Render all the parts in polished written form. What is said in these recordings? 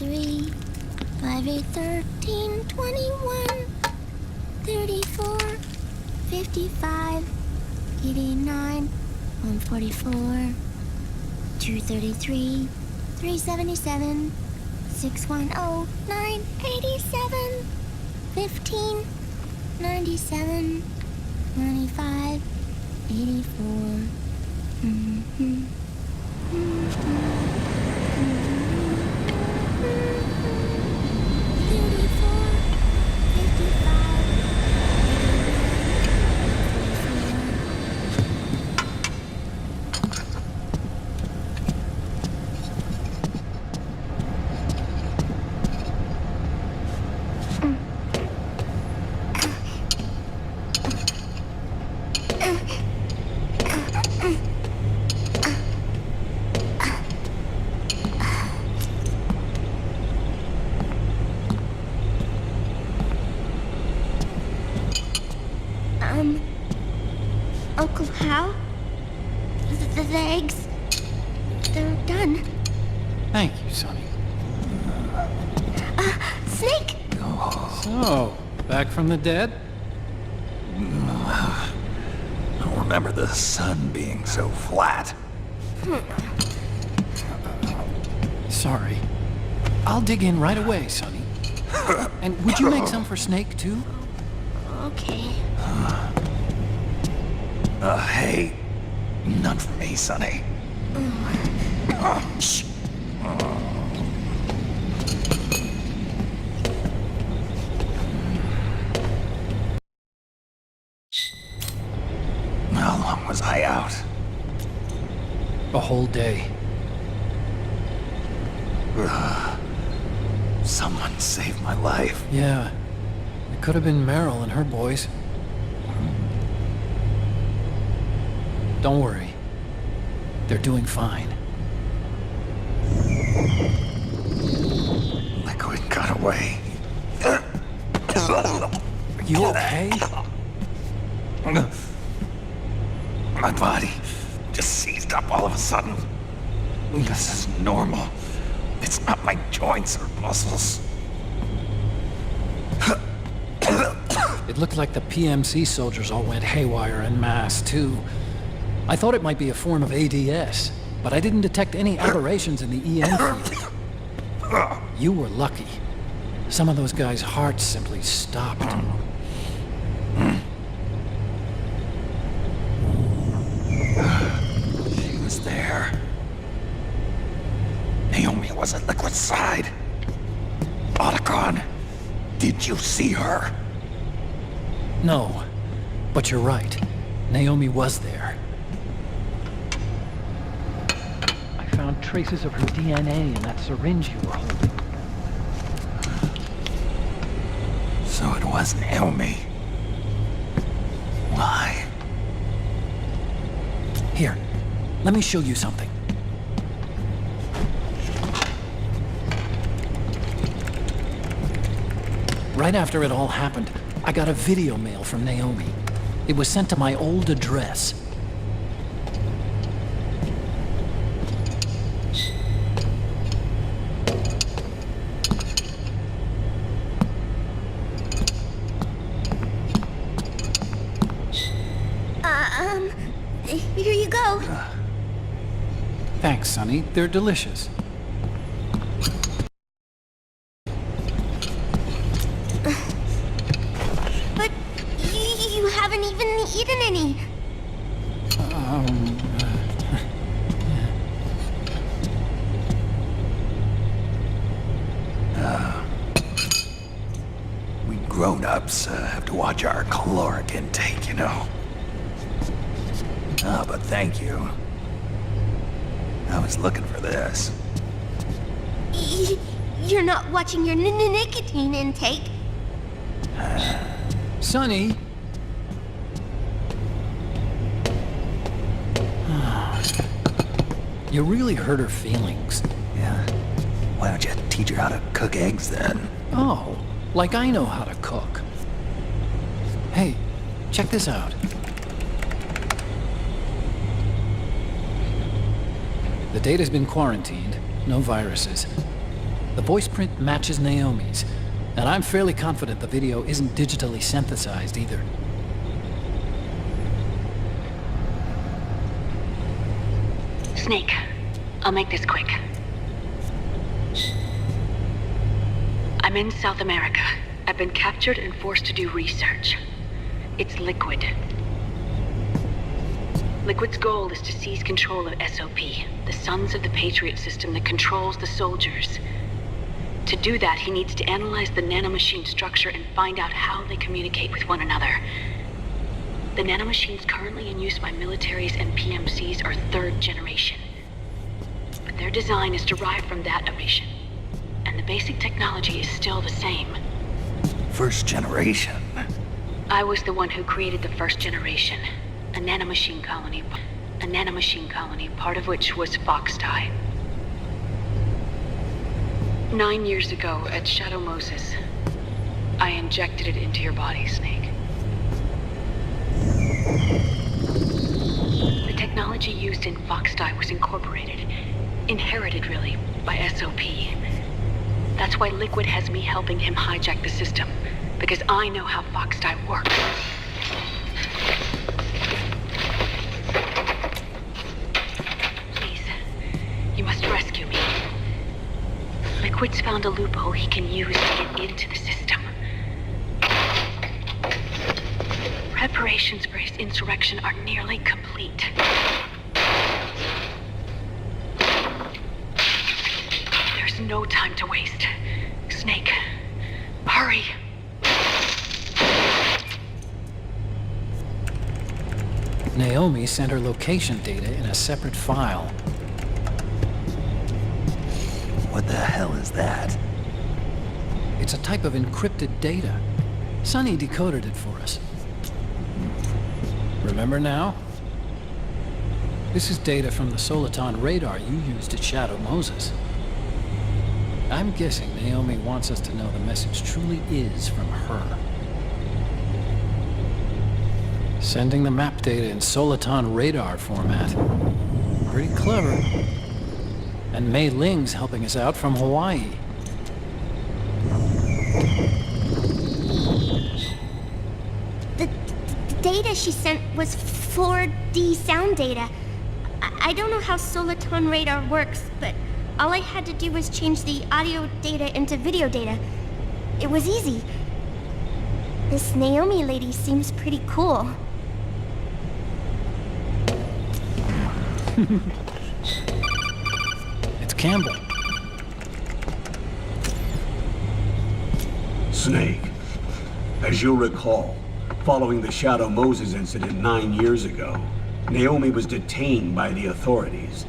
3, 5, 8, 13, 21, 34, 55, 89, 144, 233, 377, 610, 987, 15, 97, 95, 84. Uncle Hal? The eggs, they're done. Thank you, Sonny. Snake! So, back from the dead? I don't remember the sun being so flat. Sorry. I'll dig in right away, Sonny. And would you make some for Snake, too? Okay. Hey, none for me, Sonny. Shh. How long was I out? A whole day. Someone saved my life. Yeah. It could have been Meryl and her boys. Don't worry. They're doing fine. Liquid got away. Are you okay? My body just seized up all of a sudden. This is normal. It's not my joints or muscles. It looked like the PMC soldiers all went haywire en masse, too. I thought it might be a form of ADS, but I didn't detect any aberrations in the EM field. You were lucky. Some of those guys' hearts simply stopped. She was there. Naomi was at Liquid's side. Otacon, did you see her? No, but you're right. Naomi was there. I found traces of her DNA in that syringe you were holding. So it was Naomi. Why? Here, let me show you something. Right after it all happened, I got a video mail from Naomi. It was sent to my old address. Here you go. Thanks, Sonny. They're delicious. But you haven't even eaten any. We grown-ups have to watch our caloric intake, you know. But thank you. I was looking for this. You're not watching your nicotine intake. Sonny! You really hurt her feelings. Yeah. Why don't you teach her how to cook eggs then? Oh, like I know how to cook. Hey, check this out. The data's been quarantined, no viruses. The voice print matches Naomi's, and I'm fairly confident the video isn't digitally synthesized either. Snake, I'll make this quick. I'm in South America. I've been captured and forced to do research. It's Liquid. Liquid's goal is to seize control of SOP, the Sons of the Patriot system that controls the soldiers. To do that, he needs to analyze the nanomachine structure and find out how they communicate with one another. The nanomachines currently in use by militaries and PMCs are third generation. But their design is derived from that iteration, and the basic technology is still the same. First generation. I was the one who created the first generation, a nanomachine colony, part of which was Foxdie. 9 years ago at Shadow Moses, I injected it into your body, Snake. The technology used in Foxdie was inherited really, by SOP. That's why Liquid has me helping him hijack the system, because I know how Foxdie works. Please, you must rescue me. Liquid's found a loophole he can use to get into the system. Preparations for his insurrection are nearly complete. There's no time to waste. Snake, hurry. Naomi sent her location data in a separate file. What the hell is that? It's a type of encrypted data. Sonny decoded it for us. Remember now? This is data from the Soliton radar you used at Shadow Moses. I'm guessing Naomi wants us to know the message truly is from her. Sending the map data in Soliton radar format. Pretty clever. And Mei Ling's helping us out from Hawaii. The data she sent was 4D sound data. I don't know how Soliton radar works, but all I had to do was change the audio data into video data. It was easy. This Naomi lady seems pretty cool. It's Campbell. Snake, as you'll recall, following the Shadow Moses incident 9 years ago, Naomi was detained by the authorities.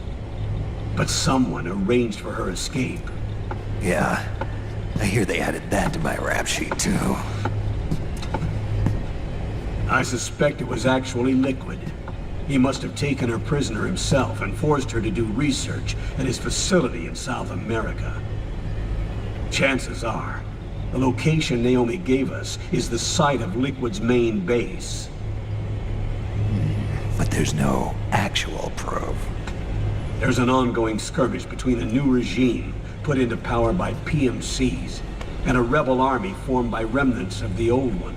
But someone arranged for her escape. Yeah, I hear they added that to my rap sheet too. I suspect it was actually Liquid. He must have taken her prisoner himself and forced her to do research at his facility in South America. Chances are, the location Naomi gave us is the site of Liquid's main base. But there's no actual proof. There's an ongoing skirmish between a new regime put into power by PMCs and a rebel army formed by remnants of the old one.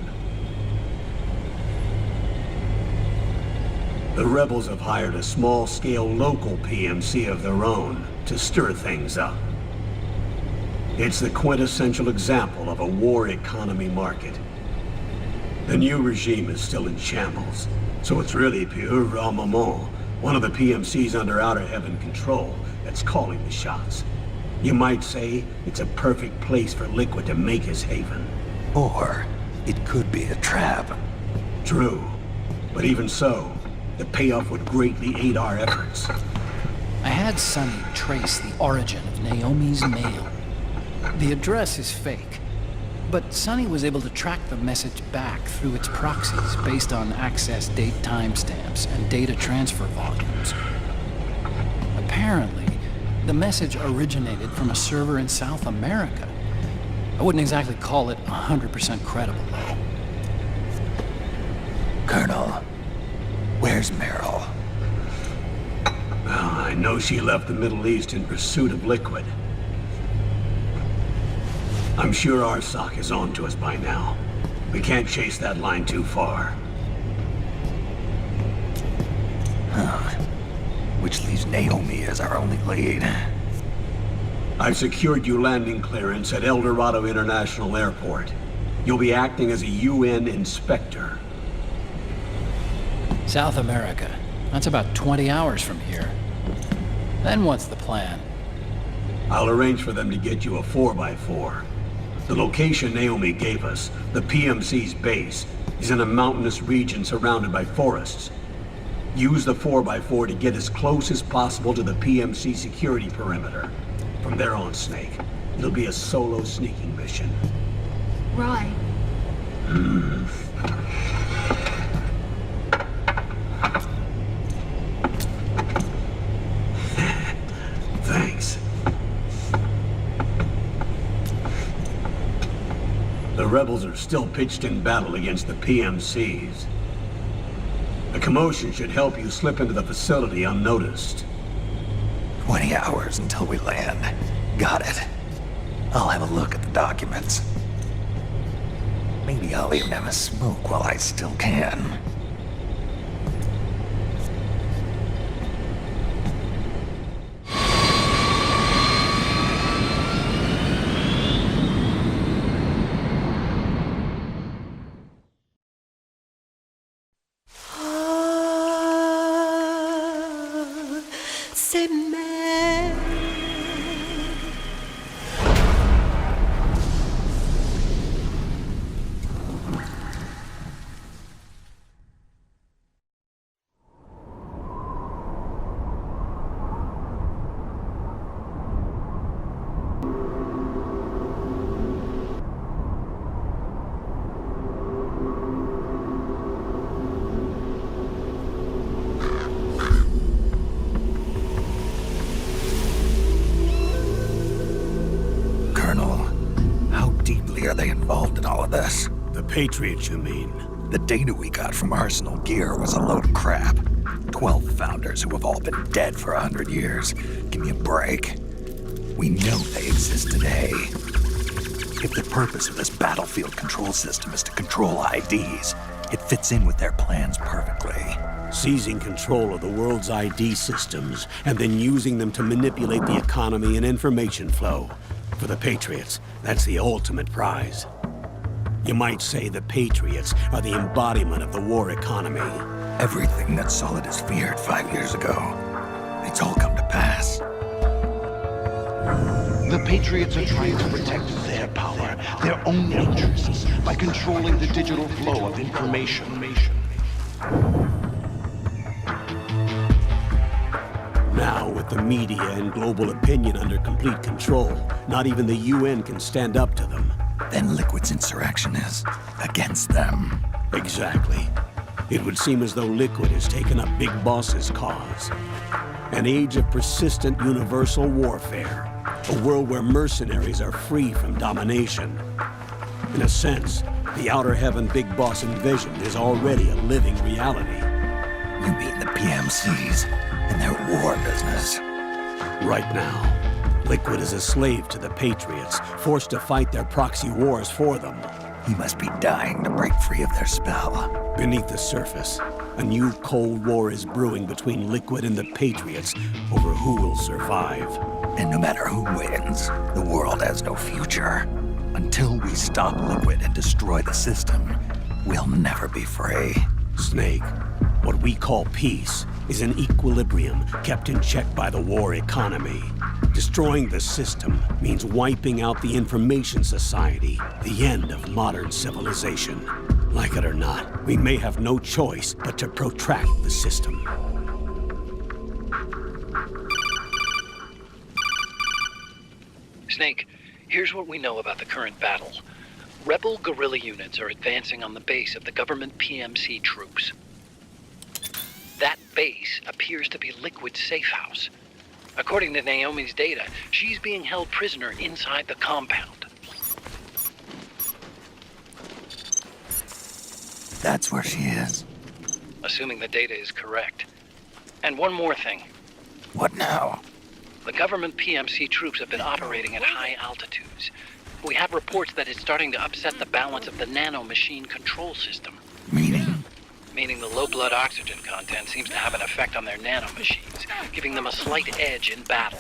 The rebels have hired a small-scale local PMC of their own to stir things up. It's the quintessential example of a war economy market. The new regime is still in shambles, so it's really pure Ramamon, one of the PMCs under Outer Heaven control, that's calling the shots. You might say it's a perfect place for Liquid to make his haven. Or it could be a trap. True, but even so, the payoff would greatly aid our efforts. I had Sonny trace the origin of Naomi's mail. The address is fake, but Sonny was able to track the message back through its proxies based on access date timestamps and data transfer volumes. Apparently, the message originated from a server in South America. I wouldn't exactly call it 100% credible, though. Colonel, where's Meryl? Well, I know she left the Middle East in pursuit of Liquid. I'm sure our SOC is on to us by now. We can't chase that line too far. Which leaves Naomi as our only lead. I've secured you landing clearance at El Dorado International Airport. You'll be acting as a UN inspector. South America. That's about 20 hours from here. Then what's the plan? I'll arrange for them to get you a 4x4. The location Naomi gave us, the PMC's base, is in a mountainous region surrounded by forests. Use the 4x4 to get as close as possible to the PMC security perimeter. From there on, Snake, it'll be a solo sneaking mission. Right. Thanks. The rebels are still pitched in battle against the PMCs. The commotion should help you slip into the facility unnoticed. 20 hours until we land. Got it. I'll have a look at the documents. Maybe I'll even have a smoke while I still can. Are they involved in all of this? The Patriots, you mean? The data we got from Arsenal Gear was a load of crap. 12 founders who have all been dead for 100 years. Give me a break. We know they exist today. If the purpose of this battlefield control system is to control IDs, it fits in with their plans perfectly. Seizing control of the world's ID systems and then using them to manipulate the economy and information flow. For the Patriots, that's the ultimate prize. You might say the Patriots are the embodiment of the war economy. Everything that Solidus feared 5 years ago, it's all come to pass. The Patriots are trying to protect their power, their own interests, by controlling the digital flow of information. Now, with the media and global opinion under complete control, not even the UN can stand up to them. Then Liquid's insurrection is against them. Exactly. It would seem as though Liquid has taken up Big Boss's cause. An age of persistent universal warfare. A world where mercenaries are free from domination. In a sense, the Outer Heaven Big Boss envisioned is already a living reality. You mean the PMCs and their war business? Right now, Liquid is a slave to the Patriots, forced to fight their proxy wars for them. He must be dying to break free of their spell. Beneath the surface, a new Cold War is brewing between Liquid and the Patriots over who will survive. And no matter who wins, the world has no future. Until we stop Liquid and destroy the system, we'll never be free. Snake, what we call peace is an equilibrium kept in check by the war economy. Destroying the system means wiping out the information society, the end of modern civilization. Like it or not, we may have no choice but to protract the system. Snake, here's what we know about the current battle. Rebel guerrilla units are advancing on the base of the government PMC troops. That base appears to be Liquid's safe house. According to Naomi's data, she's being held prisoner inside the compound. That's where she is. Assuming the data is correct. And one more thing. What now? The government PMC troops have been operating at high altitudes. We have reports that it's starting to upset the balance of the nanomachine control system. Meaning? Meaning the low blood oxygen content seems to have an effect on their nanomachines, giving them a slight edge in battle.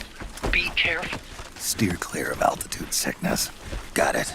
Be careful. Steer clear of altitude sickness. Got it.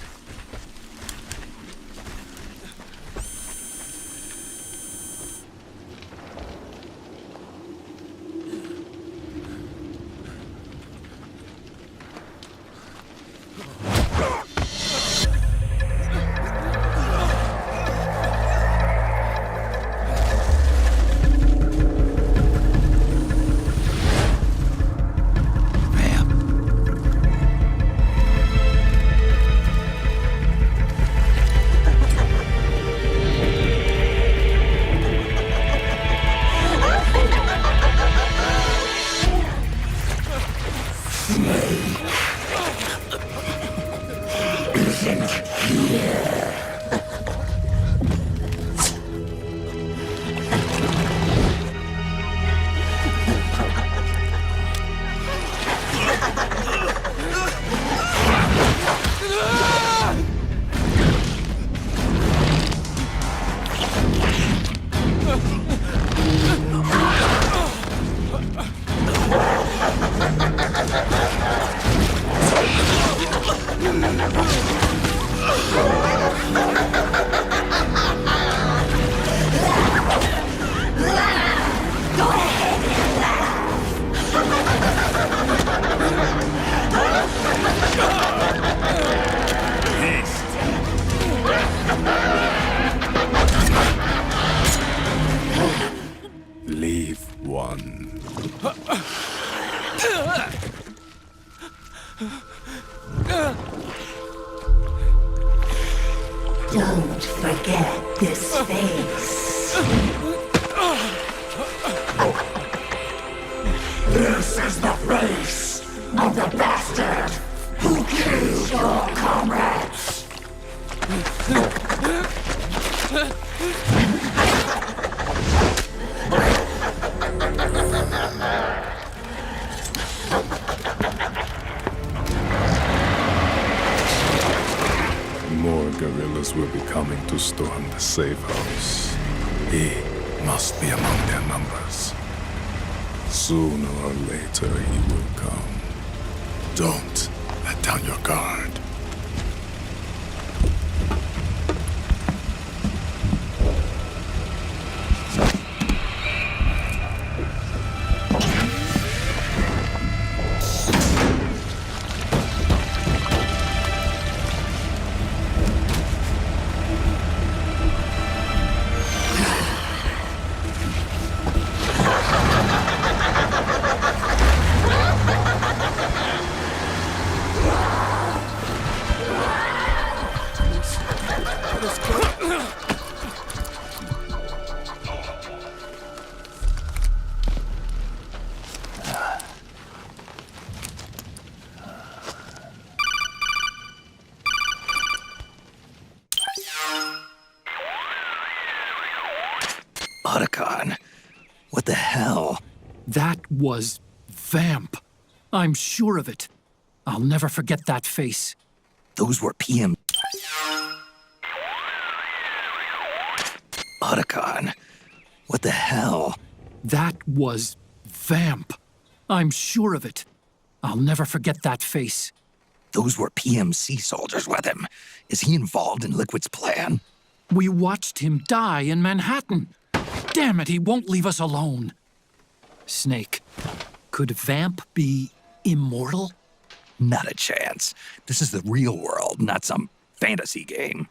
Leave one. Don't forget this face. This is the face of the bastard who killed your comrades. More guerrillas will be coming to storm the safe house. He must be among their numbers. Sooner or later he will come. Don't let down your guard. Otacon, what the hell? That was Vamp. I'm sure of it. I'll never forget that face. Those were PM. Otacon, what the hell? That was Vamp. I'm sure of it. I'll never forget that face. Those were PMC soldiers with him. Is he involved in Liquid's plan? We watched him die in Manhattan. Damn it, he won't leave us alone. Snake, could Vamp be immortal? Not a chance. This is the real world, not some fantasy game.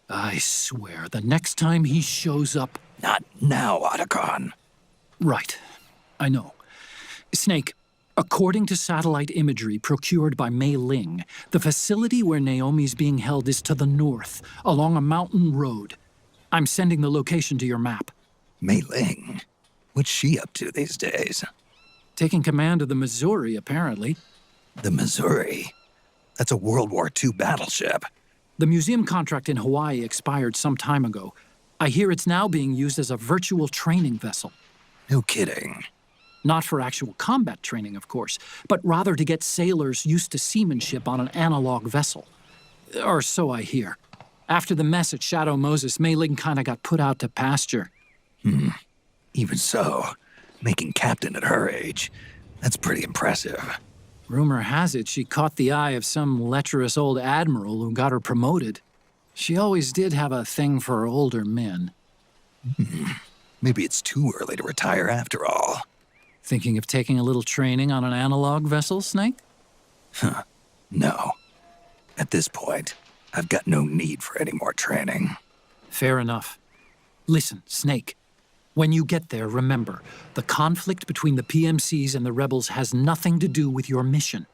I swear, the next time he shows up... Not now, Otacon. Right. I know. Snake, according to satellite imagery procured by Mei Ling, the facility where Naomi's being held is to the north, along a mountain road. I'm sending the location to your map. Mei Ling? What's she up to these days? Taking command of the Missouri, apparently. The Missouri? That's a World War II battleship. The museum contract in Hawaii expired some time ago. I hear it's now being used as a virtual training vessel. No kidding. Not for actual combat training, of course, but rather to get sailors used to seamanship on an analog vessel. Or so I hear. After the mess at Shadow Moses, Mei Ling kinda got put out to pasture. Even so, making captain at her age, that's pretty impressive. Rumor has it she caught the eye of some lecherous old admiral who got her promoted. She always did have a thing for older men. Maybe it's too early to retire after all. Thinking of taking a little training on an analog vessel, Snake? No. At this point, I've got no need for any more training. Fair enough. Listen, Snake. When you get there, remember, the conflict between the PMCs and the rebels has nothing to do with your mission.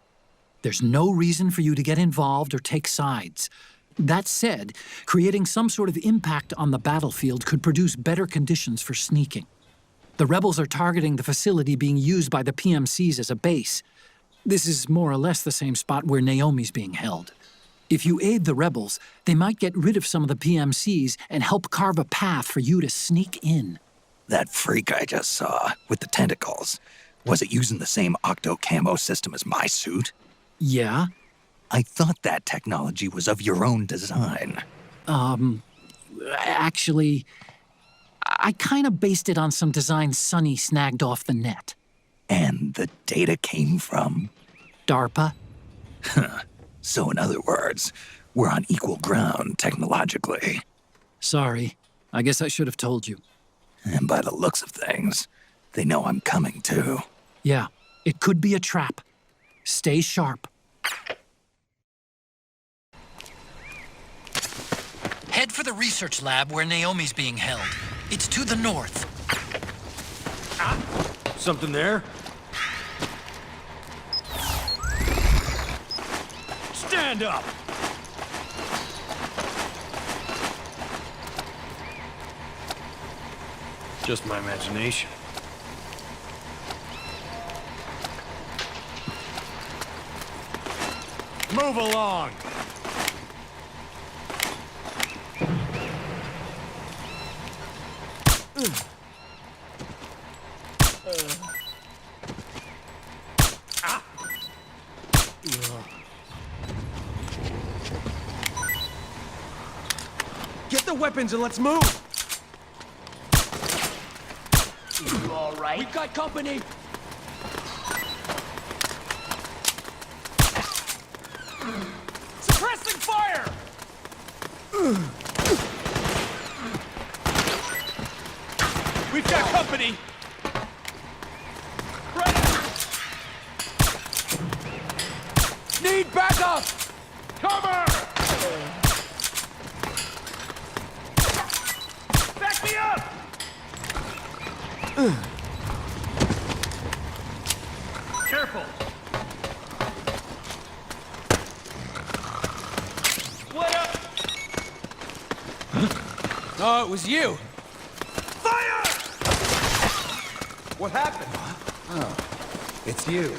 There's no reason for you to get involved or take sides. That said, creating some sort of impact on the battlefield could produce better conditions for sneaking. The rebels are targeting the facility being used by the PMCs as a base. This is more or less the same spot where Naomi's being held. If you aid the rebels, they might get rid of some of the PMCs and help carve a path for you to sneak in. That freak I just saw, with the tentacles, was it using the same octo-camo system as my suit? Yeah? I thought that technology was of your own design. Actually, I kinda based it on some design Sonny snagged off the net. And the data came from? DARPA? So in other words, we're on equal ground technologically. Sorry. I guess I should have told you. And by the looks of things, they know I'm coming too. Yeah, it could be a trap. Stay sharp. Head for the research lab where Naomi's being held. It's to the north. Something there? Stand up! Just my imagination. Move along! Get the weapons and let's move! You all right? We've got company! Suppressing fire! We've got company! Ready! Need backup! Cover! Back me up! Careful! What up? Oh, it was you. Fire! What happened? Oh, it's you.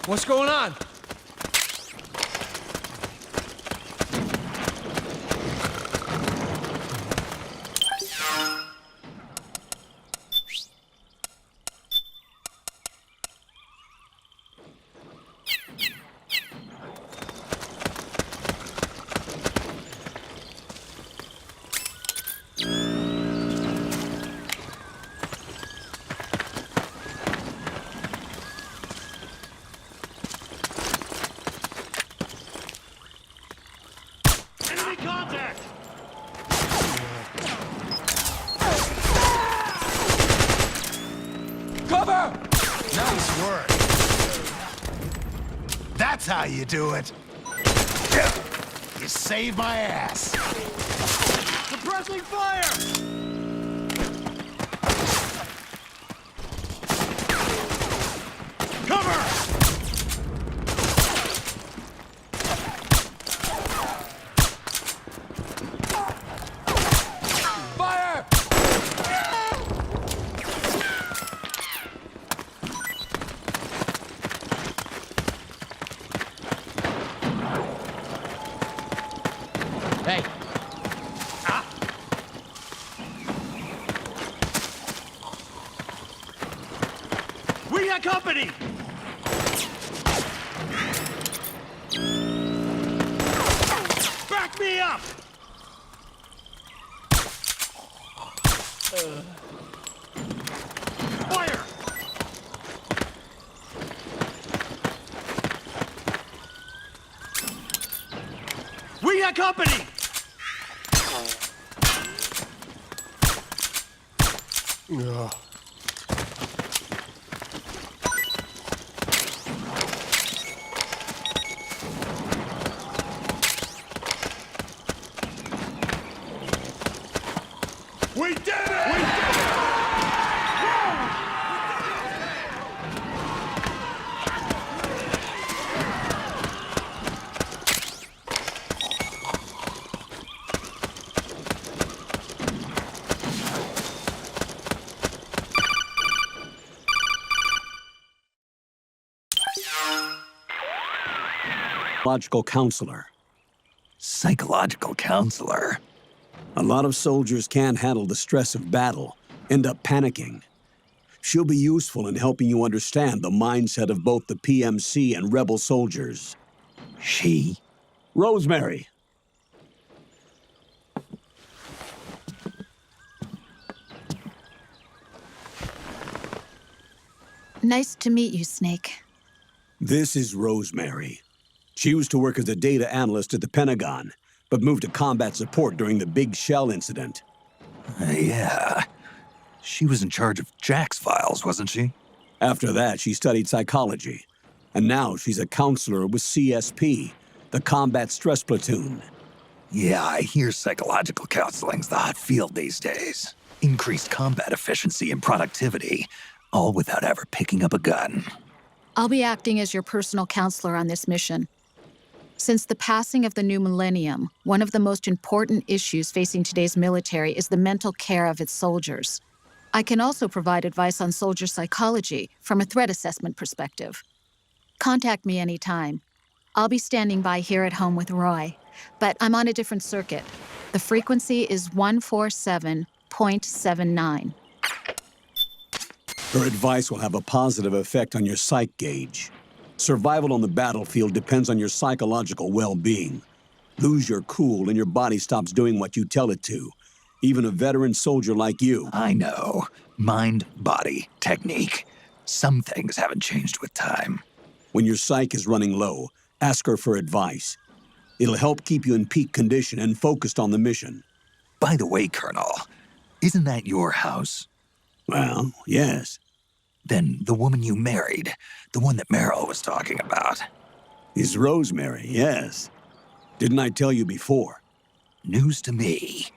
What's going on? Enemy contact! Cover! Nice work. That's how you do it. You saved my ass. Suppressing fire! Cover! Fire! Hey. We got company! Back me up! Fire! We got company! We did it! We did it! Psychological counselor. Psychological counselor. A lot of soldiers can't handle the stress of battle, end up panicking. She'll be useful in helping you understand the mindset of both the PMC and rebel soldiers. She? Rosemary. Nice to meet you, Snake. This is Rosemary. She used to work as a data analyst at the Pentagon, but moved to combat support during the Big Shell incident. Yeah. She was in charge of Jack's files, wasn't she? After that, she studied psychology. And now she's a counselor with CSP, the Combat Stress Platoon. Yeah, I hear psychological counseling's the hot field these days. Increased combat efficiency and productivity, all without ever picking up a gun. I'll be acting as your personal counselor on this mission. Since the passing of the new millennium, one of the most important issues facing today's military is the mental care of its soldiers. I can also provide advice on soldier psychology from a threat assessment perspective. Contact me anytime. I'll be standing by here at home with Roy, but I'm on a different circuit. The frequency is 147.79. Her advice will have a positive effect on your psych gauge. Survival on the battlefield depends on your psychological well-being. Lose your cool and your body stops doing what you tell it to. Even a veteran soldier like you. I know. Mind, body, technique. Some things haven't changed with time. When your psyche is running low, ask her for advice. It'll help keep you in peak condition and focused on the mission. By the way, Colonel, isn't that your house? Well, yes. Then the woman you married, the one that Meryl was talking about. Is Rosemary, yes. Didn't I tell you before? News to me.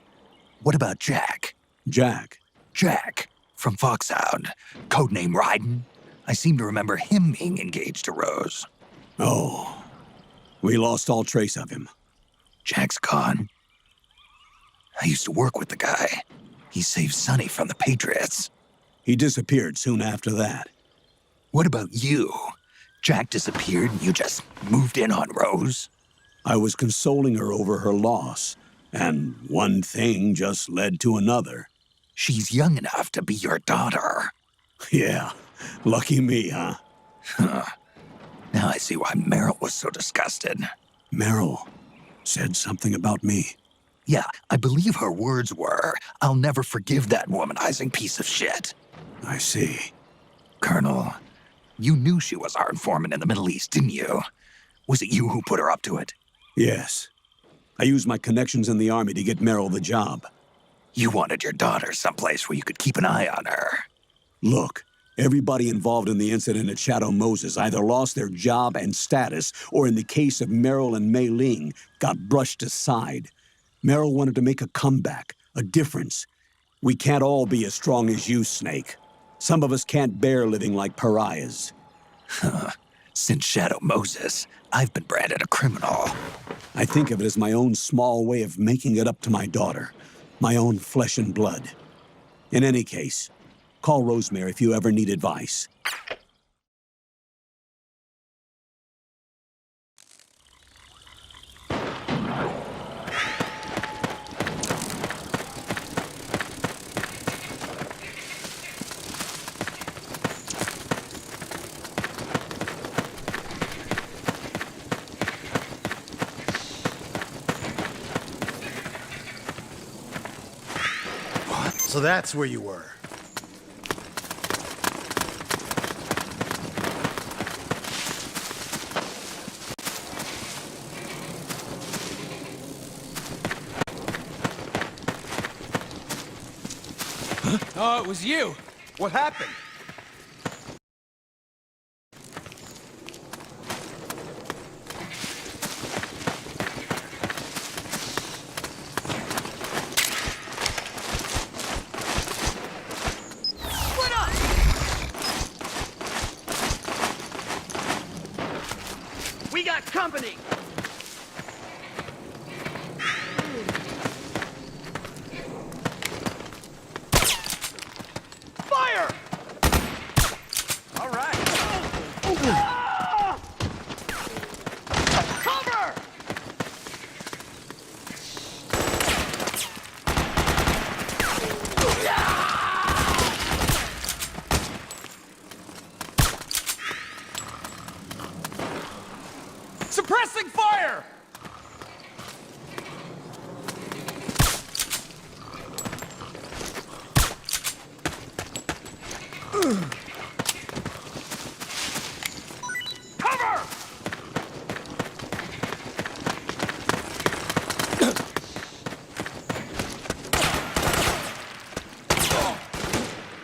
What about Jack? Jack? Jack, from Foxhound. Codename Ryden. I seem to remember him being engaged to Rose. Oh, we lost all trace of him. Jack's gone. I used to work with the guy. He saved Sonny from the Patriots. He disappeared soon after that. What about you? Jack disappeared and you just moved in on Rose? I was consoling her over her loss, and one thing just led to another. She's young enough to be your daughter. Yeah, lucky me, huh? Now I see why Meryl was so disgusted. Meryl said something about me. Yeah, I believe her words were, "I'll never forgive that womanizing piece of shit." I see. Colonel, you knew she was our informant in the Middle East, didn't you? Was it you who put her up to it? Yes. I used my connections in the Army to get Meryl the job. You wanted your daughter someplace where you could keep an eye on her. Look, Everybody involved in the incident at Shadow Moses either lost their job and status, or in the case of Meryl and Mei Ling, got brushed aside. Meryl wanted to make a comeback, a difference. We can't all be as strong as you, Snake. Some of us can't bear living like pariahs. Since Shadow Moses, I've been branded a criminal. I think of it as my own small way of making it up to my daughter. My own flesh and blood. In any case, call Rosemary if you ever need advice. So that's where you were. Oh, it was you. What happened? We got company! Fire! All right. Cover! Suppressing fire! Cover!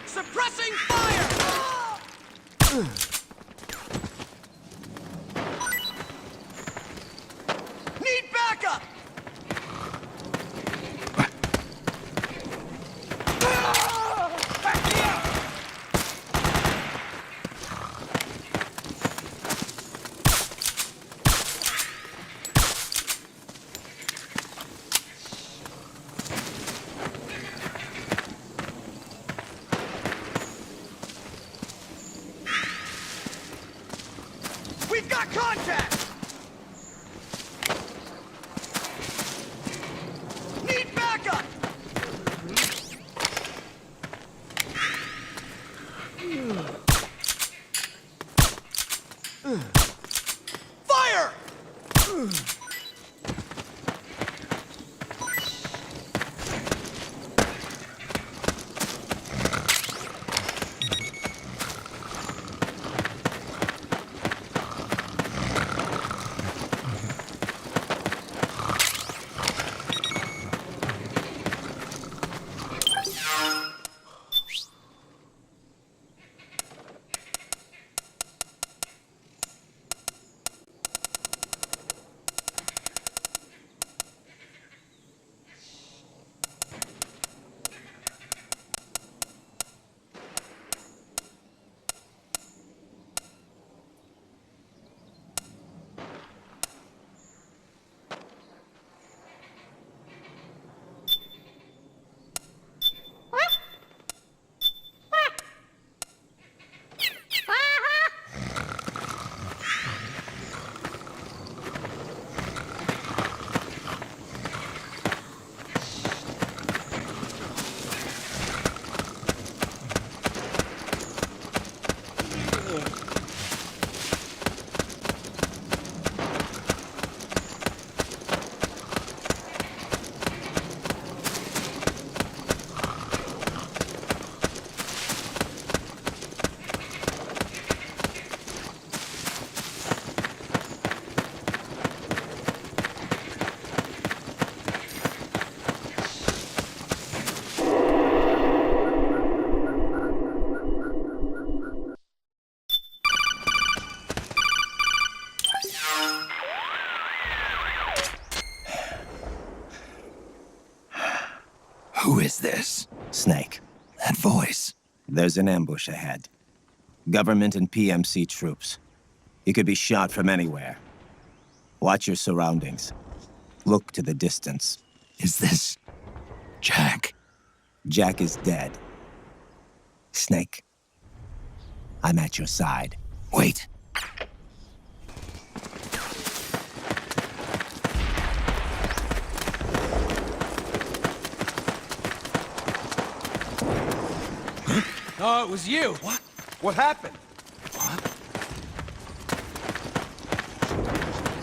Suppressing fire! Need backup! Back me up! We've got contact! Need backup! Fire! is this? Snake, That voice. there's an ambush ahead. Government and PMC troops. You could be shot from anywhere. Watch your surroundings. Look to the distance. Is this... Jack? Jack is dead. Snake, I'm at your side. Wait. Oh, it was you. What? What happened?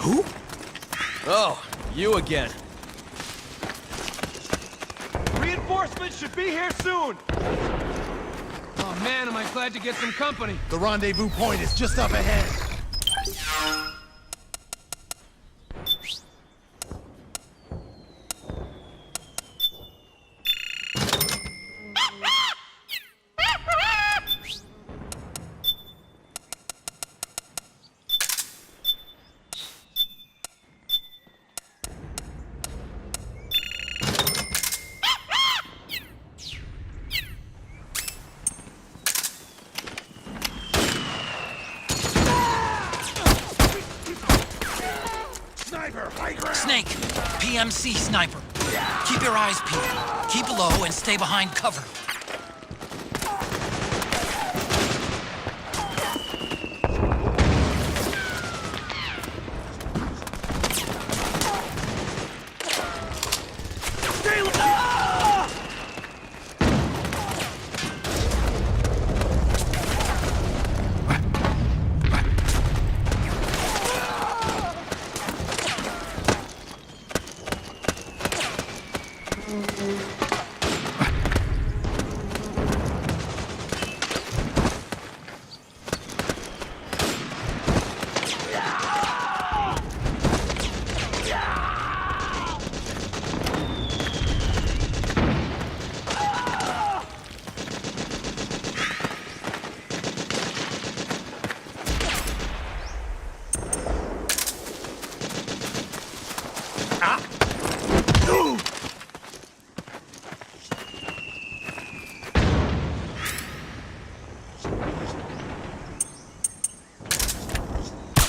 Who? Oh, you again. Reinforcements should be here soon. Oh man, am I glad to get some company. The rendezvous point is just up ahead. Snake, PMC sniper. Keep your eyes peeled. Keep low and stay behind cover.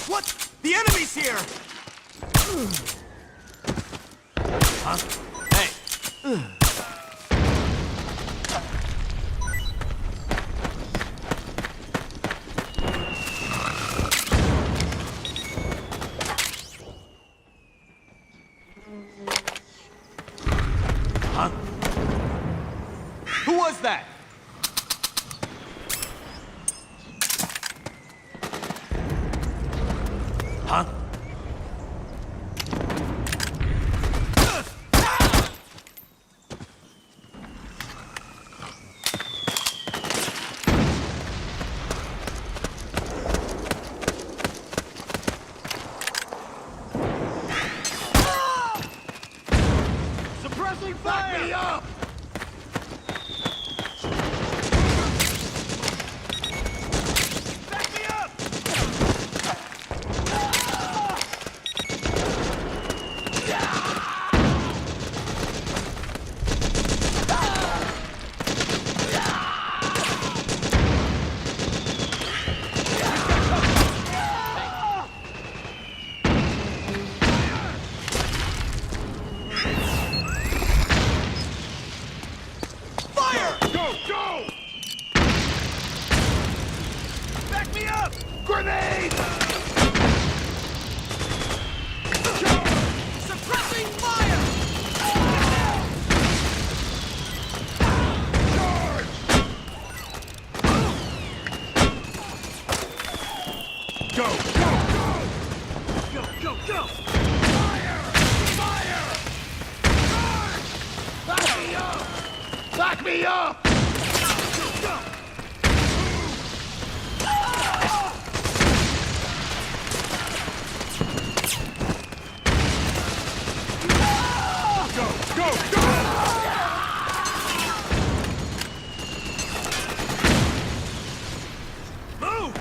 What? The enemy's here! Huh? Hey! Huh? Who was that? Huh? Suppressing fire! Back me up! Back me up! Fire! Go! Go! Back me up! Grenade! Suppressing fire! Charge! Go! Go! Go! Go! Go! Go! Fire! Fire! Charge! Back me up! Back me up! Go! Go! Go! Go! Go! Move!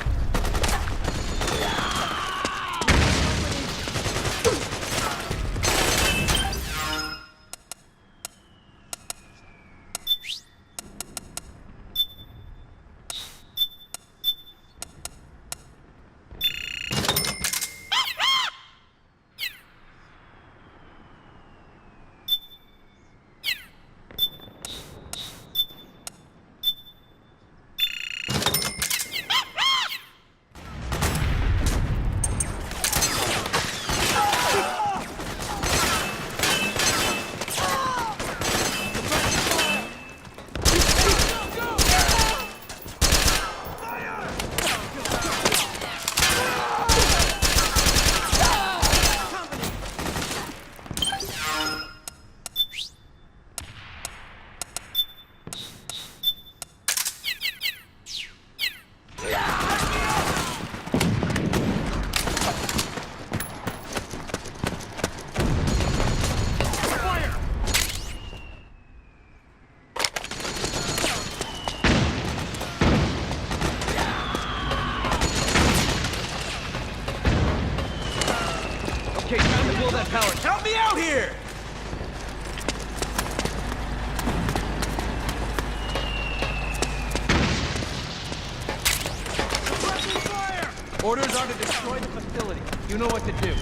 that power. Help me out here! Orders are to destroy the facility. You know what to do.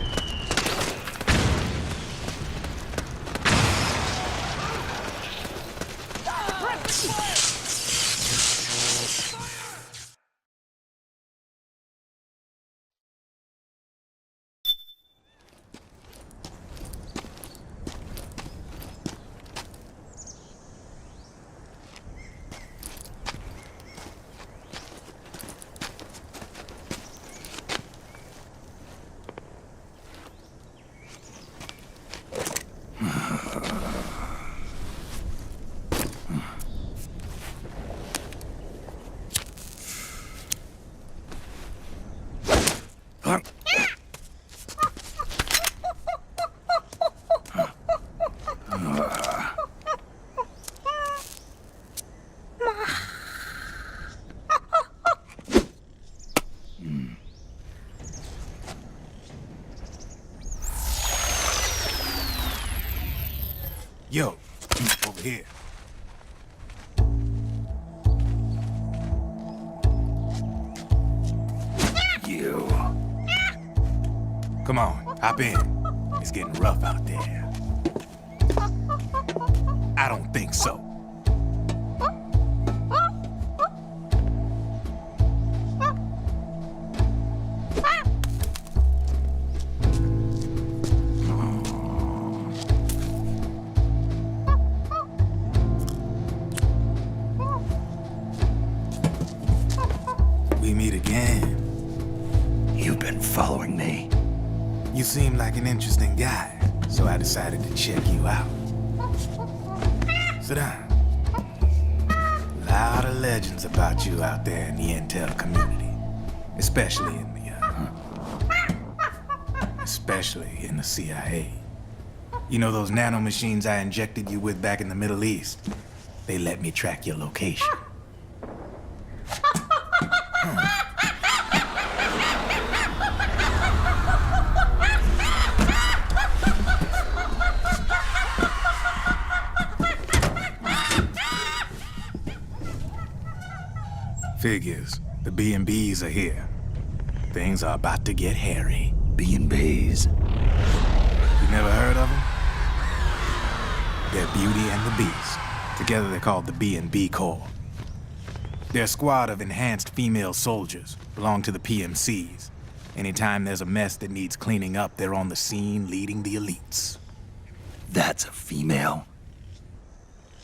Yo, over here. You. Come on, hop in. It's getting rough out there. I don't think so. We meet again. You've been following me. You seem like an interesting guy, so I decided to check you out. Sit down. A lot of legends about you out there in the intel community, especially in the CIA. You know those nanomachines I injected you with back in the Middle East? They let me track your location. Figures. The B&Bs are here. Things are about to get hairy. B&Bs? You never heard of them? They're Beauty and the Beast. Together they're called the B&B Corps. They're a squad of enhanced female soldiers, belong to the PMCs. Anytime there's a mess that needs cleaning up, they're on the scene leading the elites. That's a female?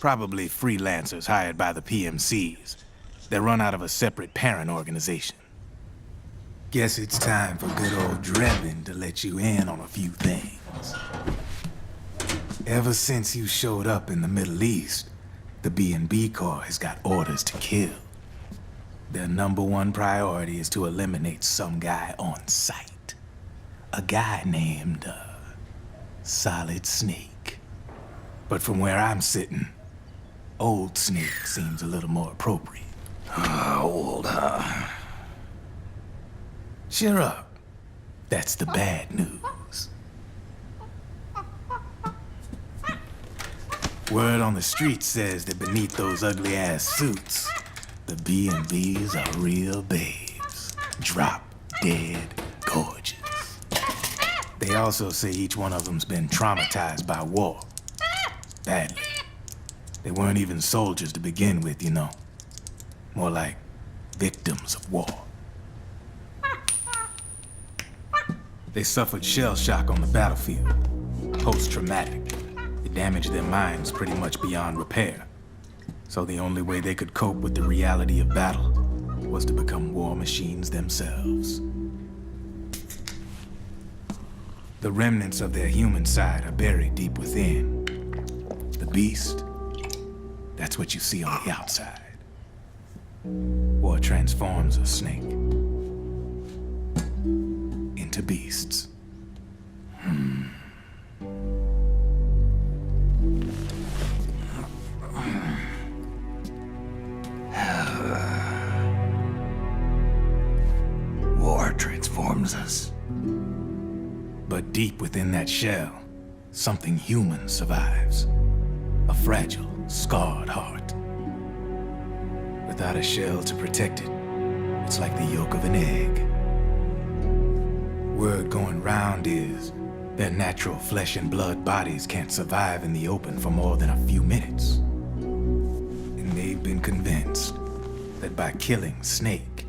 Probably freelancers hired by the PMCs. They're run out of a separate parent organization. Guess it's time for good old Drebin to let you in on a few things. Ever since you showed up in the Middle East, the B&B Corps has got orders to kill. Their #1 priority is to eliminate some guy on sight. A guy named, Solid Snake. But from where I'm sitting, Old Snake seems a little more appropriate. Old, huh? Cheer up. That's the bad news. Word on the street says that beneath those ugly-ass suits, the B&Bs are real babes. Drop dead gorgeous. They also say each one of them's been traumatized by war. Badly. They weren't even soldiers to begin with, you know. More like victims of war. They suffered shell shock on the battlefield. Post-traumatic. It damaged their minds pretty much beyond repair. So the only way they could cope with the reality of battle was to become war machines themselves. The remnants of their human side are buried deep within. The beast, that's what you see on the outside. War transforms a snake into beasts. War transforms us. But deep within that shell, something human survives. A fragile, scarred heart. Without a shell to protect it, it's like the yolk of an egg. Word going round is their natural flesh and blood bodies can't survive in the open for more than a few minutes. And they've been convinced that by killing Snake,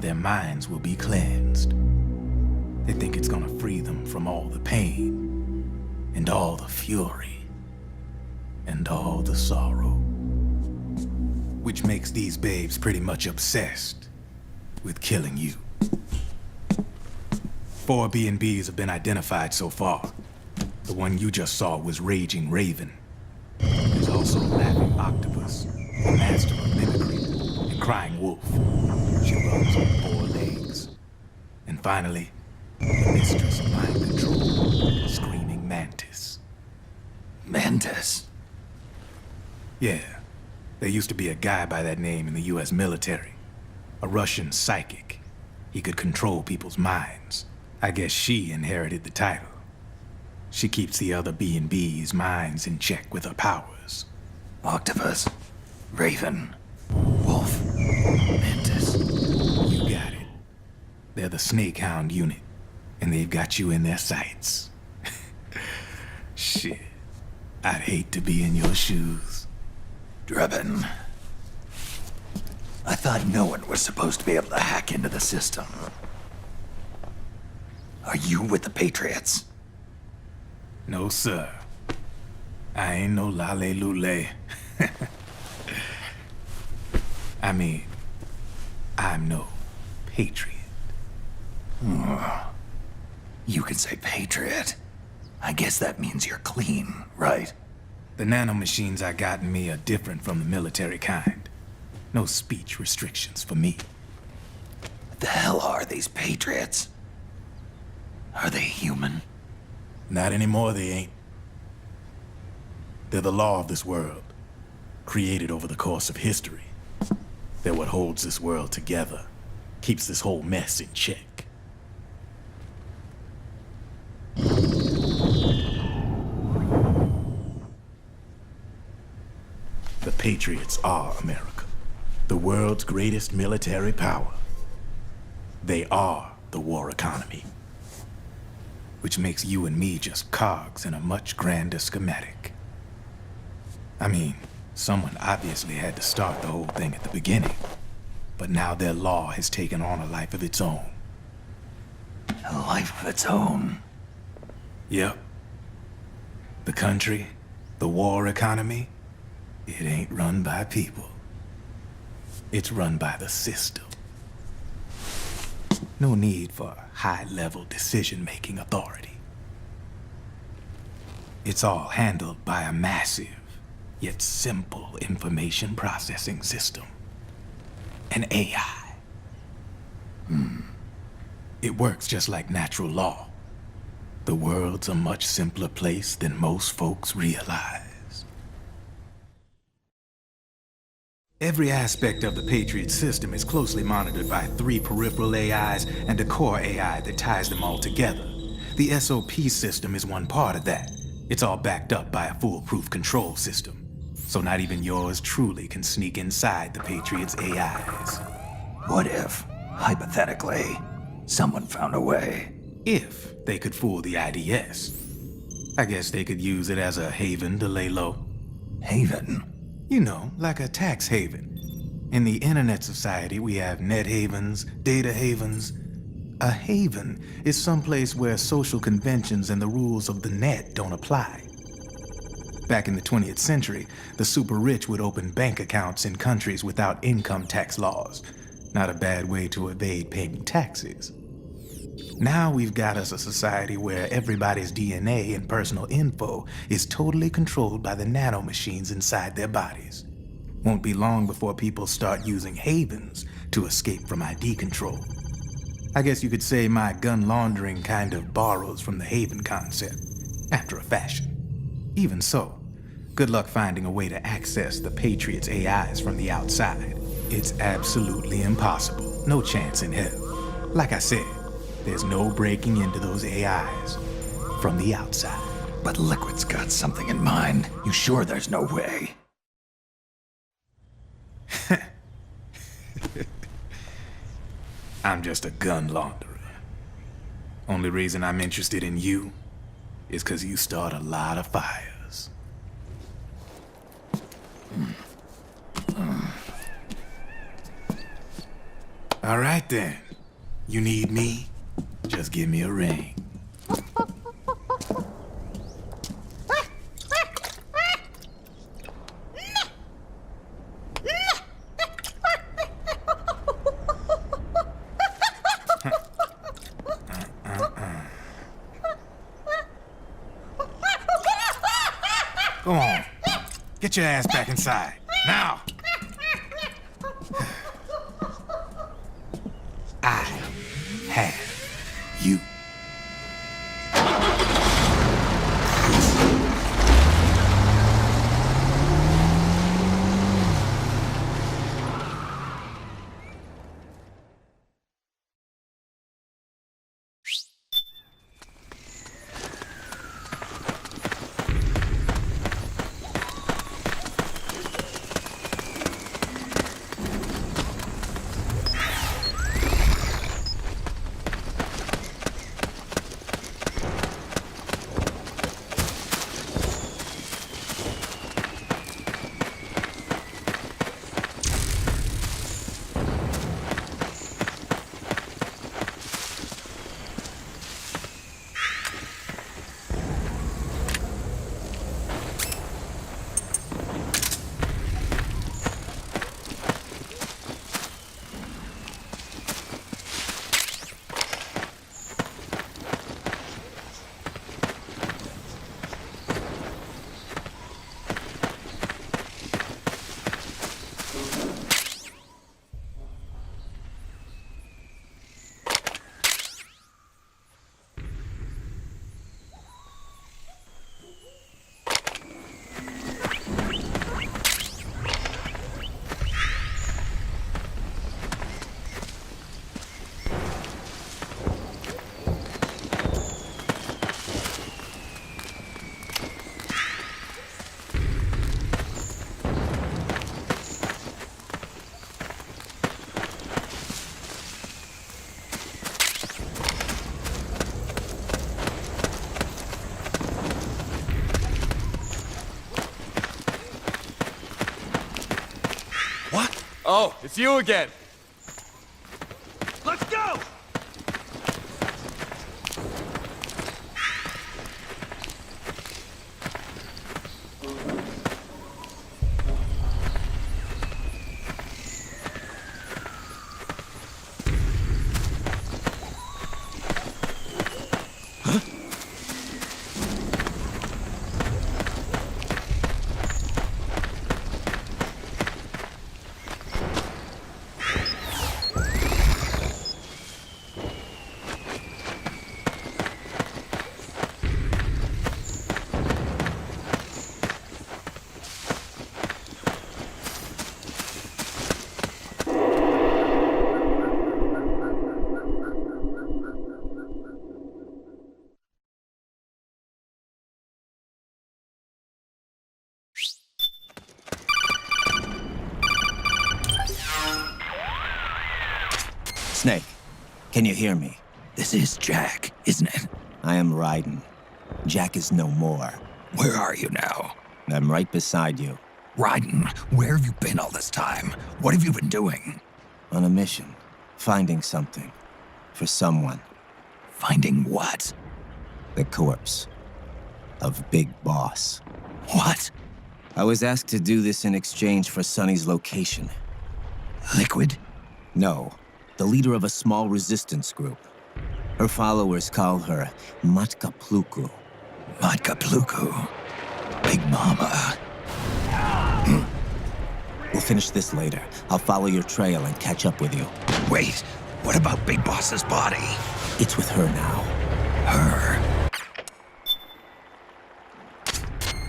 their minds will be cleansed. They think it's gonna free them from all the pain, and all the fury, and all the sorrow. Which makes these babes pretty much obsessed with killing you. 4 B&Bs have been identified so far. The one you just saw was Raging Raven. There's also Laughing Octopus, the master of mimicry, and Crying Wolf. She runs on 4 legs. And finally, the mistress of mind control, Screaming Mantis. Mantis? Yeah. There used to be a guy by that name in the US military. A Russian psychic. He could control people's minds. I guess she inherited the title. She keeps the other B&B's minds in check with her powers. Octopus, Raven, Wolf, Mantis. You got it. They're the Snake Hound unit, and they've got you in their sights. Shit. I'd hate to be in your shoes. Drebin, I thought no one was supposed to be able to hack into the system. Are you with the Patriots? No, sir. I ain't no lale-lule. I mean, I'm no patriot. You can say patriot. I guess that means you're clean, right? The nanomachines I got in me are different from the military kind. No speech restrictions for me. What the hell are these Patriots? Are they human? Not anymore, they ain't. They're the law of this world, created over the course of history. They're what holds this world together, keeps this whole mess in check. The Patriots are America, the world's greatest military power. They are the war economy, which makes you and me just cogs in a much grander schematic. I mean, someone obviously had to start the whole thing at the beginning, but now their law has taken on a life of its own. A life of its own? Yep. The country, the war economy, it ain't run by people. It's run by the system. No need for high-level decision-making authority. It's all handled by a massive, yet simple information processing system. An AI. It works just like natural law. The world's a much simpler place than most folks realize. Every aspect of the Patriot system is closely monitored by 3 peripheral AIs and a core AI that ties them all together. The SOP system is one part of that. It's all backed up by a foolproof control system. So not even yours truly can sneak inside the Patriots' AIs. What if, hypothetically, someone found a way? If they could fool the IDS. I guess they could use it as a haven to lay low. Haven? You know, like a tax haven. In the internet society, we have net havens, data havens. A haven is someplace where social conventions and the rules of the net don't apply. Back in the 20th century, the super rich would open bank accounts in countries without income tax laws. Not a bad way to evade paying taxes. Now we've got us a society where everybody's DNA and personal info is totally controlled by the nanomachines inside their bodies. Won't be long before people start using havens to escape from ID control. I guess you could say my gun laundering kind of borrows from the haven concept, after a fashion. Even so, good luck finding a way to access the Patriots' AIs from the outside. It's absolutely impossible. No chance in hell. Like I said, there's no breaking into those AIs. from the outside. But Liquid's got something in mind. You sure there's no way? I'm just a gun launderer. Only reason I'm interested in you is because you start a lot of fires. All right then. You need me? Just give me a ring. Go on. Get your ass back inside. Now! I have you. Oh, it's you again. Let's go! Snake, can you hear me? This is Jack, isn't it? I am Raiden. Jack is no more. Where are you now? I'm right beside you. Raiden, where have you been all this time? What have you been doing? On a mission. Finding something. For someone. Finding what? The corpse. Of Big Boss. What? I was asked to do this in exchange for Sonny's location. Liquid? No. The leader of a small resistance group. Her followers call her Matka Pluku. Matka Pluku? Big Mama. We'll finish this later. I'll follow your trail and catch up with you. Wait, what about Big Boss's body? It's with her now. Her?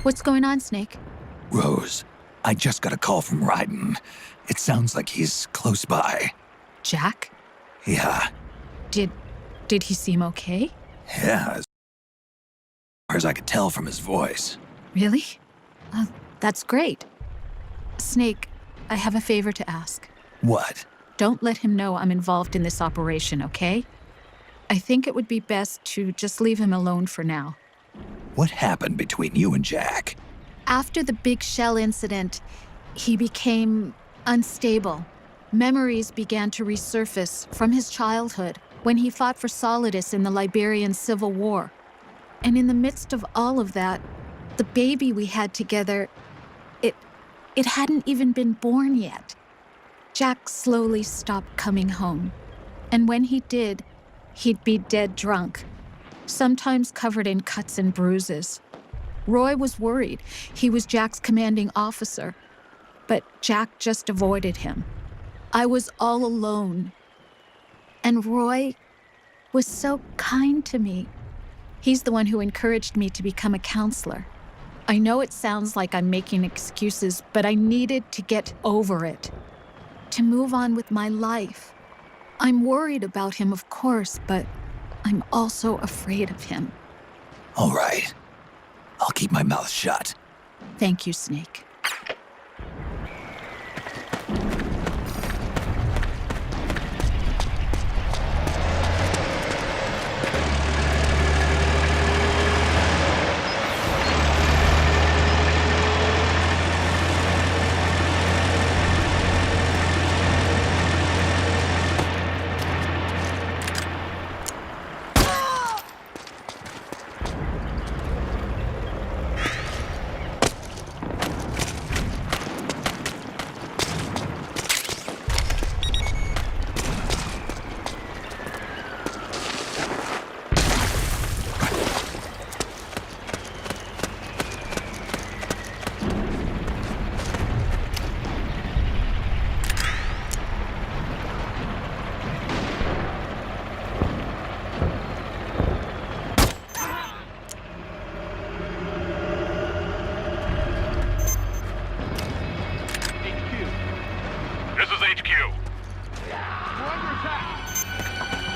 What's going on, Snake? Rose, I just got a call from Raiden. It sounds like he's close by. Jack? Yeah. Did he seem okay? Yeah, far as I could tell from his voice. Really? That's great. Snake, I have a favor to ask. What? Don't let him know I'm involved in this operation, okay? I think it would be best to just leave him alone for now. What happened between you and Jack? After the big shell incident, he became unstable. Memories began to resurface from his childhood when he fought for Solidus in the Liberian Civil War. And in the midst of all of that, the baby we had together, it hadn't even been born yet. Jack slowly stopped coming home. And when he did, he'd be dead drunk, sometimes covered in cuts and bruises. Roy was worried. He was Jack's commanding officer. But Jack just avoided him. I was all alone. And Roy was so kind to me. He's the one who encouraged me to become a counselor. I know it sounds like I'm making excuses, but I needed to get over it, to move on with my life. I'm worried about him, of course, but I'm also afraid of him. All right. I'll keep my mouth shut. Thank you, Snake. This is HQ.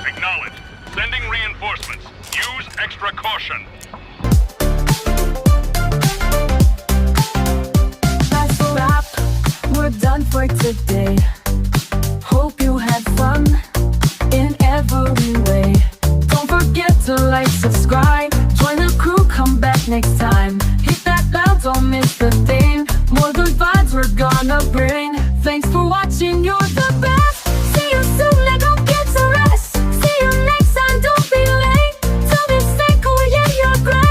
Acknowledged. Sending reinforcements. Use extra caution. That's a wrap. We're done for today. Hope you had fun in every way. Don't forget to like, subscribe, join the crew, come back next time. Hit that bell, don't miss the thing. More good vibes we're gonna bring.